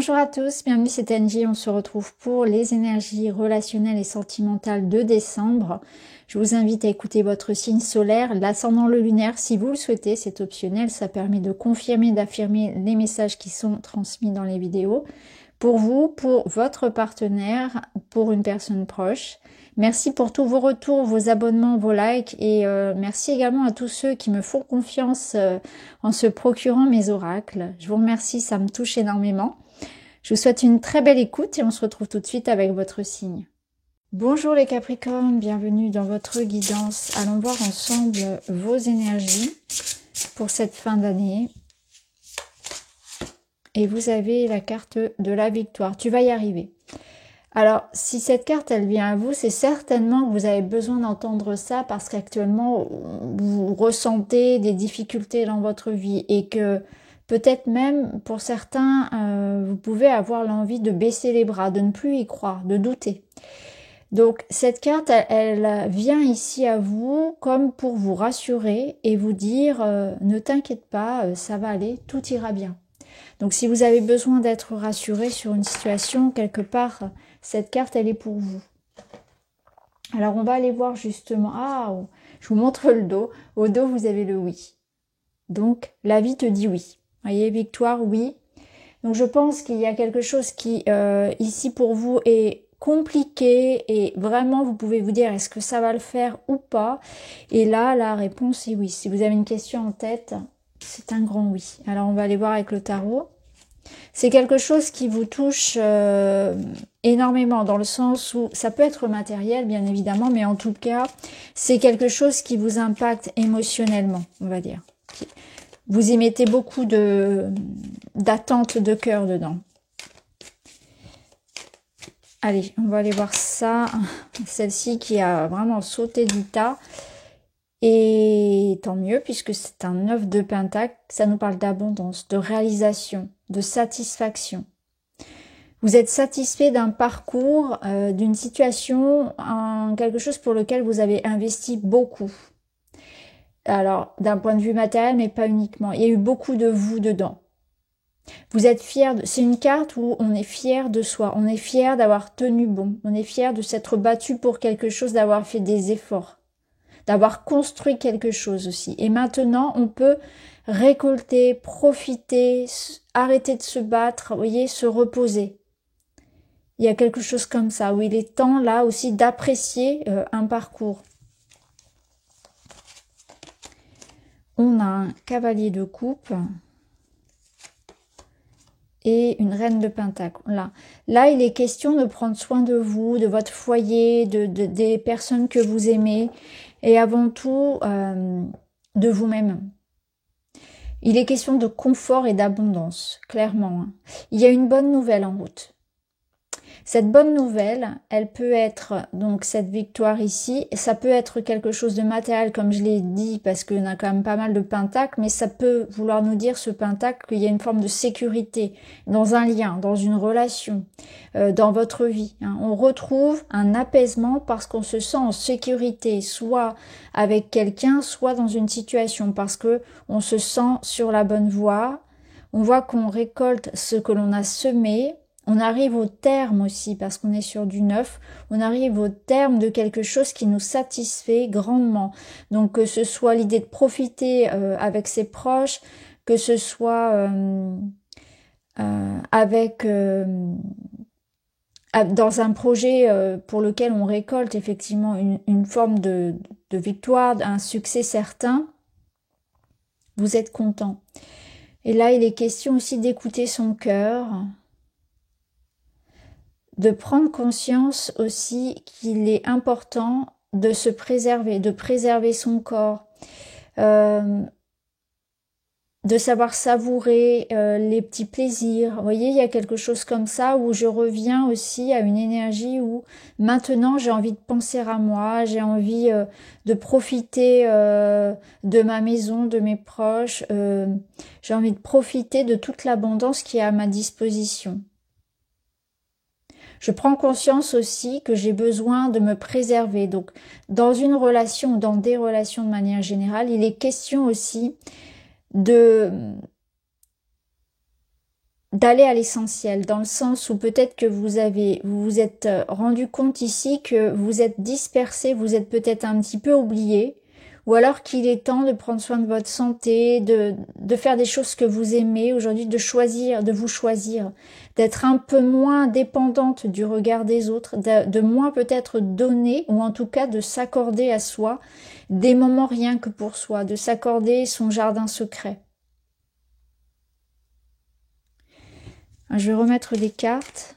Bonjour à tous, bienvenue, c'est Angie. On se retrouve pour les énergies relationnelles et sentimentales de décembre. Je vous invite à écouter votre signe solaire, l'ascendant, le lunaire, si vous le souhaitez, c'est optionnel. Ça permet de confirmer, d'affirmer les messages qui sont transmis dans les vidéos. Pour vous, pour votre partenaire, pour une personne proche. Merci pour tous vos retours, vos abonnements, vos likes et merci également à tous ceux qui me font confiance en se procurant mes oracles. Je vous remercie, ça me touche énormément. Je vous souhaite une très belle écoute et on se retrouve tout de suite avec votre signe. Bonjour les Capricornes, bienvenue dans votre guidance. Allons voir ensemble vos énergies pour cette fin d'année. Et vous avez la carte de la victoire. Tu vas y arriver. Alors, si cette carte, elle vient à vous, c'est certainement que vous avez besoin d'entendre ça parce qu'actuellement, vous ressentez des difficultés dans votre vie et que peut-être même, pour certains, vous pouvez avoir l'envie de baisser les bras, de ne plus y croire, de douter. Donc, cette carte, elle vient ici à vous comme pour vous rassurer et vous dire ne t'inquiète pas, ça va aller, tout ira bien. Donc, si vous avez besoin d'être rassuré sur une situation, quelque part, cette carte, elle est pour vous. Alors, on va aller voir justement... Ah, je vous montre le dos. Au dos, vous avez le oui. Donc, la vie te dit oui. Vous voyez, victoire, oui. Donc, je pense qu'il y a quelque chose qui, ici, pour vous, est compliqué. Et vraiment, vous pouvez vous dire, est-ce que ça va le faire ou pas? Et là, la réponse est oui. Si vous avez une question en tête, c'est un grand oui. Alors, on va aller voir avec le tarot. C'est quelque chose qui vous touche énormément dans le sens où ça peut être matériel bien évidemment, mais en tout cas c'est quelque chose qui vous impacte émotionnellement, on va dire. Vous y mettez beaucoup d'attentes de cœur dedans. Allez, on va aller voir ça. Celle-ci qui a vraiment sauté du tas. Et tant mieux puisque c'est un 9 de Pentacle, ça nous parle d'abondance, de réalisation, de satisfaction. Vous êtes satisfait d'un parcours, d'une situation, quelque chose pour lequel vous avez investi beaucoup. Alors, d'un point de vue matériel, mais pas uniquement. Il y a eu beaucoup de vous dedans. Vous êtes fier, c'est une carte où on est fier de soi, on est fier d'avoir tenu bon, on est fier de s'être battu pour quelque chose, d'avoir fait des efforts, d'avoir construit quelque chose aussi. Et maintenant, on peut récolter, profiter, arrêter de se battre, vous voyez, se reposer. Il y a quelque chose comme ça, où il est temps là aussi d'apprécier un parcours. On a un cavalier de coupe et une reine de pentacle. Là, il est question de prendre soin de vous, de votre foyer, des personnes que vous aimez et avant tout de vous-même. Il est question de confort et d'abondance, clairement. Il y a une bonne nouvelle en route. Cette bonne nouvelle, elle peut être, donc cette victoire ici, ça peut être quelque chose de matériel, comme je l'ai dit, parce qu'on a quand même pas mal de pentacles, mais ça peut vouloir nous dire, ce pentacle, qu'il y a une forme de sécurité dans un lien, dans une relation, dans votre vie. On retrouve un apaisement parce qu'on se sent en sécurité, soit avec quelqu'un, soit dans une situation, parce que on se sent sur la bonne voie, on voit qu'on récolte ce que l'on a semé. On arrive au terme aussi, parce qu'on est sur du neuf, on arrive au terme de quelque chose qui nous satisfait grandement. Donc que ce soit l'idée de profiter avec ses proches, que ce soit dans un projet pour lequel on récolte effectivement une forme de victoire, un succès certain, vous êtes content. Et là, il est question aussi d'écouter son cœur, de prendre conscience aussi qu'il est important de se préserver, de préserver son corps, de savoir savourer les petits plaisirs. Vous voyez, il y a quelque chose comme ça où je reviens aussi à une énergie où maintenant j'ai envie de penser à moi, j'ai envie de profiter de ma maison, de mes proches, j'ai envie de profiter de toute l'abondance qui est à ma disposition. Je prends conscience aussi que j'ai besoin de me préserver. Donc, dans une relation ou dans des relations de manière générale, il est question aussi de d'aller à l'essentiel, dans le sens où peut-être que vous vous êtes rendu compte ici que vous êtes dispersé, vous êtes peut-être un petit peu oublié, ou alors qu'il est temps de prendre soin de votre santé, de faire des choses que vous aimez aujourd'hui, de choisir, de vous choisir, d'être un peu moins dépendante du regard des autres, de moins peut-être donner, ou en tout cas de s'accorder à soi des moments rien que pour soi, de s'accorder son jardin secret. Je vais remettre des cartes.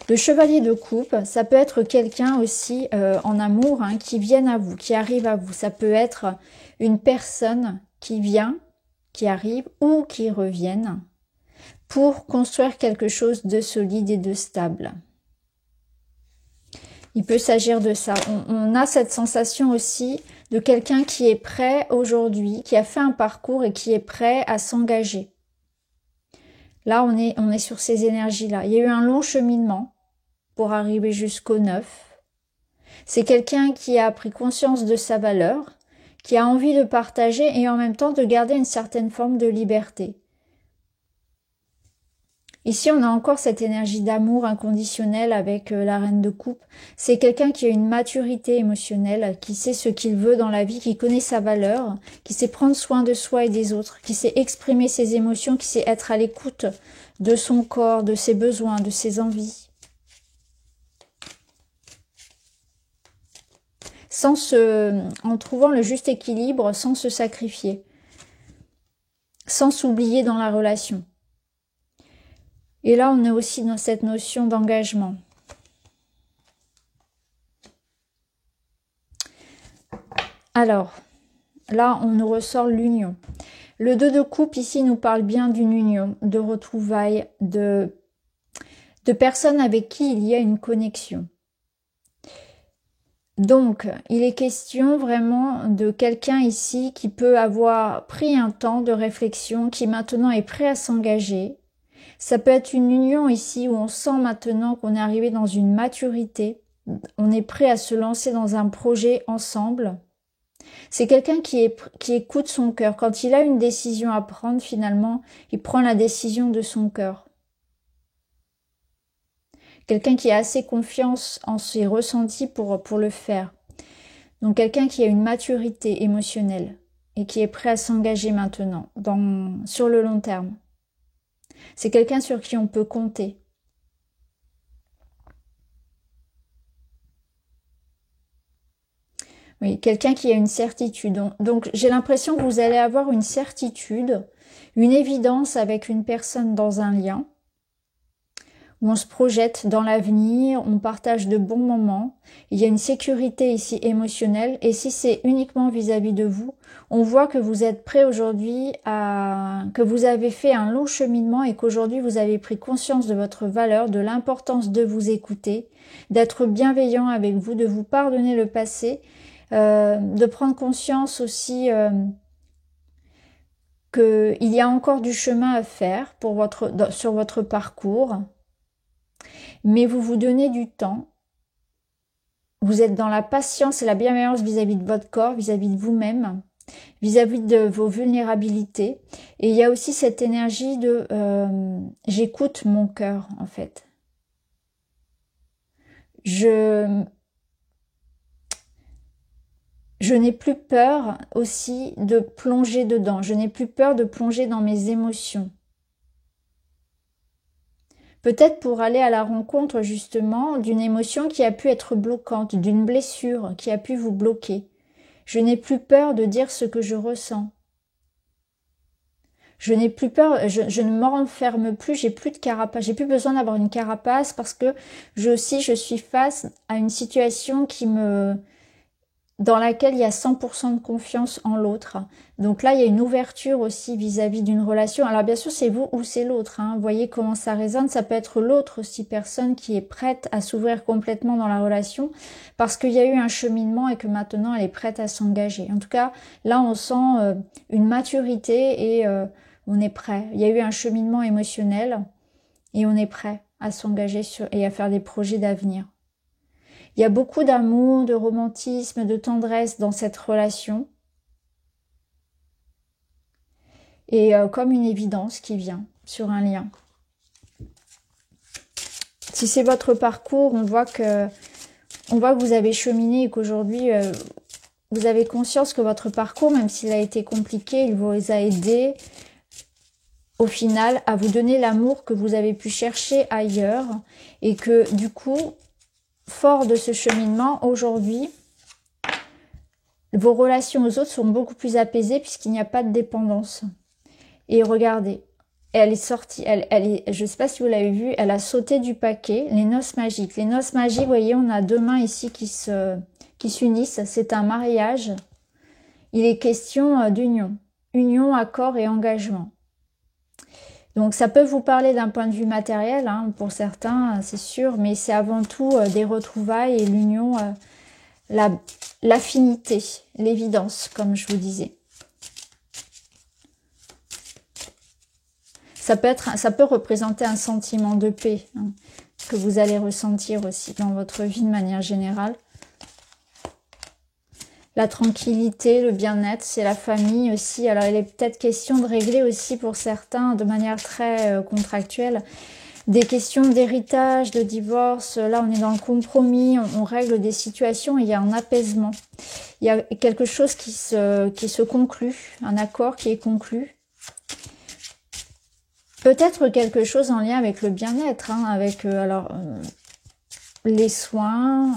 Le chevalier de coupe, ça peut être quelqu'un aussi en amour qui vienne à vous, qui arrive à vous. Ça peut être une personne qui vient, qui arrive ou qui revienne pour construire quelque chose de solide et de stable. Il peut s'agir de ça. On a cette sensation aussi de quelqu'un qui est prêt aujourd'hui, qui a fait un parcours et qui est prêt à s'engager. Là, on est sur ces énergies-là. Il y a eu un long cheminement pour arriver jusqu'au 9. C'est quelqu'un qui a pris conscience de sa valeur, qui a envie de partager et en même temps de garder une certaine forme de liberté. Ici, on a encore cette énergie d'amour inconditionnel avec la reine de coupe. C'est quelqu'un qui a une maturité émotionnelle, qui sait ce qu'il veut dans la vie, qui connaît sa valeur, qui sait prendre soin de soi et des autres, qui sait exprimer ses émotions, qui sait être à l'écoute de son corps, de ses besoins, de ses envies. En trouvant le juste équilibre, sans se sacrifier, sans s'oublier dans la relation. Et là, on est aussi dans cette notion d'engagement. Alors, là, on nous ressort l'union. Le 2 de coupe, ici, nous parle bien d'une union, de retrouvailles, de personnes avec qui il y a une connexion. Donc, il est question vraiment de quelqu'un ici qui peut avoir pris un temps de réflexion, qui maintenant est prêt à s'engager. Ça peut être une union ici où on sent maintenant qu'on est arrivé dans une maturité, on est prêt à se lancer dans un projet ensemble. C'est quelqu'un qui écoute son cœur. Quand il a une décision à prendre, finalement, il prend la décision de son cœur. Quelqu'un qui a assez confiance en ses ressentis pour le faire. Donc quelqu'un qui a une maturité émotionnelle et qui est prêt à s'engager maintenant, sur le long terme. C'est quelqu'un sur qui on peut compter. Oui, quelqu'un qui a une certitude. Donc j'ai l'impression que vous allez avoir une certitude, une évidence avec une personne dans un lien, où on se projette dans l'avenir, on partage de bons moments. Il y a une sécurité ici émotionnelle, et si c'est uniquement vis-à-vis de vous, on voit que vous êtes prêt aujourd'hui que vous avez fait un long cheminement et qu'aujourd'hui vous avez pris conscience de votre valeur, de l'importance de vous écouter, d'être bienveillant avec vous, de vous pardonner le passé, de prendre conscience aussi qu'il y a encore du chemin à faire sur votre parcours. Mais vous vous donnez du temps, vous êtes dans la patience et la bienveillance vis-à-vis de votre corps, vis-à-vis de vous-même, vis-à-vis de vos vulnérabilités. Et il y a aussi cette énergie de j'écoute mon cœur en fait. Je n'ai plus peur aussi de plonger dedans, je n'ai plus peur de plonger dans mes émotions. Peut-être pour aller à la rencontre justement d'une émotion qui a pu être bloquante, d'une blessure qui a pu vous bloquer. Je n'ai plus peur de dire ce que je ressens. Je n'ai plus peur, je ne m'enferme plus, j'ai plus de carapace, j'ai plus besoin d'avoir une carapace parce que je suis face à une situation dans laquelle il y a 100% de confiance en l'autre. Donc là, il y a une ouverture aussi vis-à-vis d'une relation. Alors bien sûr, c'est vous ou c'est l'autre. Vous voyez comment ça résonne. Ça peut être l'autre aussi, personne qui est prête à s'ouvrir complètement dans la relation parce qu'il y a eu un cheminement et que maintenant, elle est prête à s'engager. En tout cas, là, on sent une maturité et on est prêt. Il y a eu un cheminement émotionnel et on est prêt à s'engager et à faire des projets d'avenir. Il y a beaucoup d'amour, de romantisme, de tendresse dans cette relation. et comme une évidence qui vient sur un lien. Si c'est votre parcours, on voit que vous avez cheminé et qu'aujourd'hui vous avez conscience que votre parcours, même s'il a été compliqué, il vous a aidé au final à vous donner l'amour que vous avez pu chercher ailleurs et que du coup, fort de ce cheminement, aujourd'hui, vos relations aux autres sont beaucoup plus apaisées puisqu'il n'y a pas de dépendance. Et regardez, elle est sortie, je ne sais pas si vous l'avez vu, elle a sauté du paquet, les noces magiques. Les noces magiques, vous voyez, on a 2 mains ici qui s'unissent, c'est un mariage. Il est question d'union, union, accord et engagement. Donc ça peut vous parler d'un point de vue matériel, hein, pour certains, c'est sûr, mais c'est avant tout des retrouvailles et l'union, l'affinité, l'évidence, comme je vous disais. Ça peut représenter un sentiment de paix, hein, que vous allez ressentir aussi dans votre vie de manière générale. La tranquillité, le bien-être, c'est la famille aussi. Alors, il est peut-être question de régler aussi pour certains, de manière très contractuelle, des questions d'héritage, de divorce. Là, on est dans le compromis, on règle des situations, il y a un apaisement. Il y a quelque chose qui se conclut, un accord qui est conclu. Peut-être quelque chose en lien avec le bien-être, hein, avec les soins,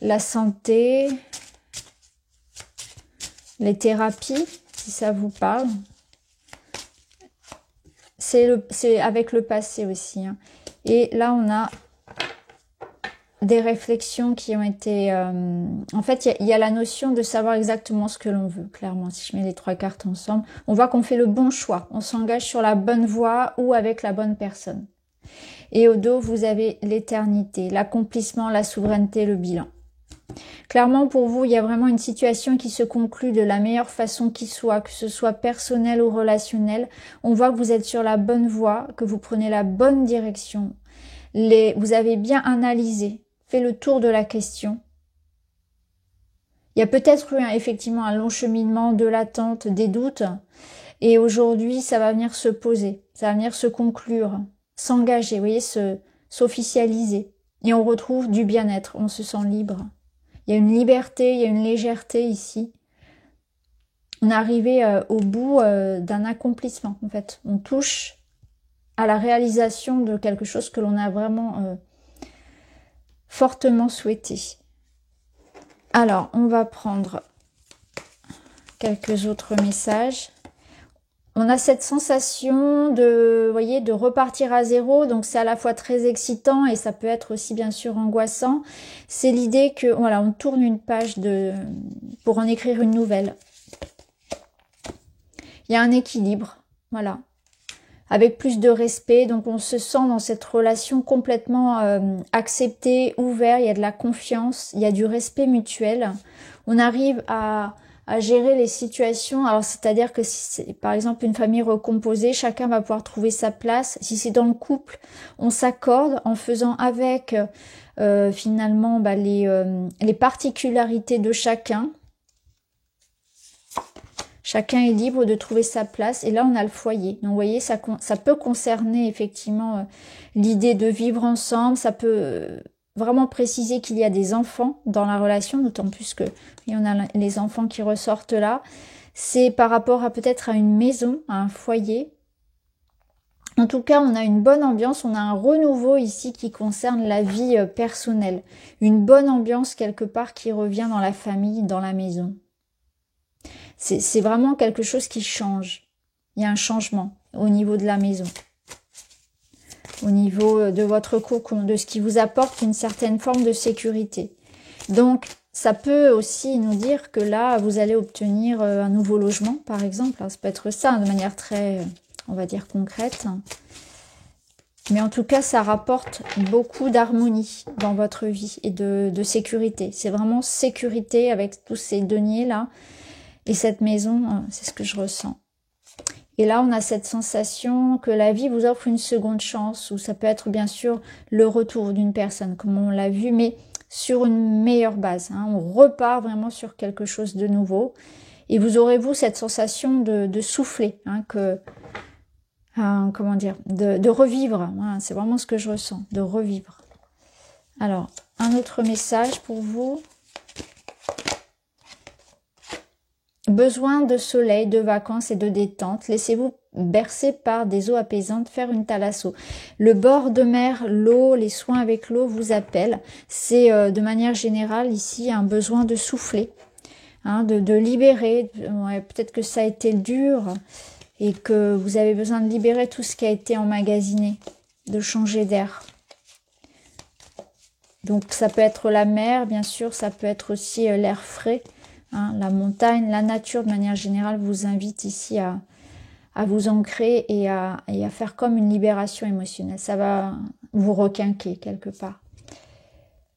la santé, les thérapies, si ça vous parle. C'est avec le passé aussi, hein. Et là, on a des réflexions qui ont été... en fait, il y a la notion de savoir exactement ce que l'on veut, clairement. Si je mets les 3 cartes ensemble, on voit qu'on fait le bon choix. On s'engage sur la bonne voie ou avec la bonne personne. Et au dos, vous avez l'éternité, l'accomplissement, la souveraineté, le bilan. Clairement, pour vous, il y a vraiment une situation qui se conclut de la meilleure façon qui soit, que ce soit personnel ou relationnel. On voit que vous êtes sur la bonne voie, que vous prenez la bonne direction. Vous avez bien analysé, fait le tour de la question. Il y a peut-être eu effectivement un long cheminement de l'attente, des doutes. Et aujourd'hui, ça va venir se poser, ça va venir se conclure, s'engager, vous voyez, s'officialiser. Et on retrouve du bien-être, on se sent libre. Il y a une liberté, il y a une légèreté ici. On est arrivé au bout d'un accomplissement, en fait. On touche à la réalisation de quelque chose que l'on a vraiment fortement souhaité. Alors, on va prendre quelques autres messages. On a cette sensation de, vous voyez, de repartir à zéro, donc c'est à la fois très excitant et ça peut être aussi bien sûr angoissant. C'est l'idée que, voilà, on tourne une page pour en écrire une nouvelle. Il y a un équilibre, voilà, avec plus de respect, donc on se sent dans cette relation complètement accepté, ouvert, il y a de la confiance, il y a du respect mutuel. On arrive à gérer les situations, alors c'est-à-dire que si c'est par exemple une famille recomposée, chacun va pouvoir trouver sa place. Si c'est dans le couple, on s'accorde en faisant avec finalement les particularités de chacun. Chacun est libre de trouver sa place. Et là, on a le foyer. Donc, vous voyez, ça peut concerner effectivement l'idée de vivre ensemble. Ça peut vraiment préciser qu'il y a des enfants dans la relation, d'autant plus que on a les enfants qui ressortent là. C'est par rapport à peut-être à une maison, à un foyer. En tout cas, on a une bonne ambiance, on a un renouveau ici qui concerne la vie personnelle. Une bonne ambiance quelque part qui revient dans la famille, dans la maison. C'est vraiment quelque chose qui change. Il y a un changement au niveau de la maison. Au niveau de votre cocon, de ce qui vous apporte une certaine forme de sécurité. Donc, ça peut aussi nous dire que là, vous allez obtenir un nouveau logement, par exemple. Ça peut être ça, de manière très, on va dire, concrète. Mais en tout cas, ça rapporte beaucoup d'harmonie dans votre vie et de sécurité. C'est vraiment sécurité avec tous ces deniers-là. Et cette maison, c'est ce que je ressens. Et là, on a cette sensation que la vie vous offre une seconde chance, ou ça peut être bien sûr le retour d'une personne, comme on l'a vu, mais sur une meilleure base. On repart vraiment sur quelque chose de nouveau. Et vous aurez, vous, cette sensation de souffler, hein, comment dire, de revivre. Voilà, c'est vraiment ce que je ressens, de revivre. Alors, un autre message pour vous. Besoin de soleil, de vacances et de détente. Laissez-vous bercer par des eaux apaisantes, faire une thalasso. Le bord de mer, l'eau, les soins avec l'eau vous appellent. C'est de manière générale ici un besoin de souffler, hein, de libérer. Ouais, peut-être que ça a été dur et que vous avez besoin de libérer tout ce qui a été emmagasiné, de changer d'air. Donc ça peut être la mer, bien sûr, ça peut être aussi l'air frais. Hein, la montagne, la nature de manière générale vous invite ici à vous ancrer et à faire comme une libération émotionnelle. Ça va vous requinquer quelque part.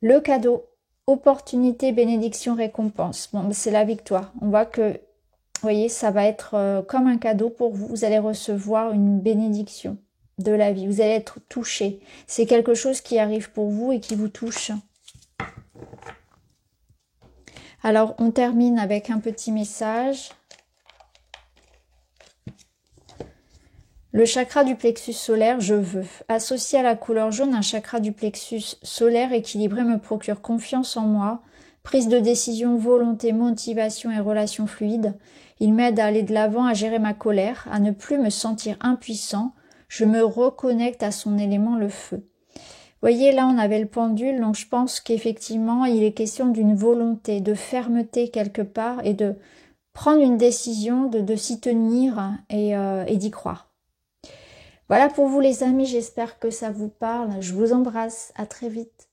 Le cadeau, opportunité, bénédiction, récompense. Bon, c'est la victoire. On voit que, vous voyez, ça va être comme un cadeau pour vous. Vous allez recevoir une bénédiction de la vie. Vous allez être touché. C'est quelque chose qui arrive pour vous et qui vous touche. Alors, on termine avec un petit message. Le chakra du plexus solaire, je veux. Associé à la couleur jaune, un chakra du plexus solaire équilibré me procure confiance en moi, prise de décision, volonté, motivation et relations fluides. Il m'aide à aller de l'avant, à gérer ma colère, à ne plus me sentir impuissant. Je me reconnecte à son élément, le feu. Vous voyez, là, on avait le pendule, donc je pense qu'effectivement, il est question d'une volonté, de fermeté quelque part et de prendre une décision, de s'y tenir et d'y croire. Voilà pour vous les amis, j'espère que ça vous parle. Je vous embrasse, à très vite.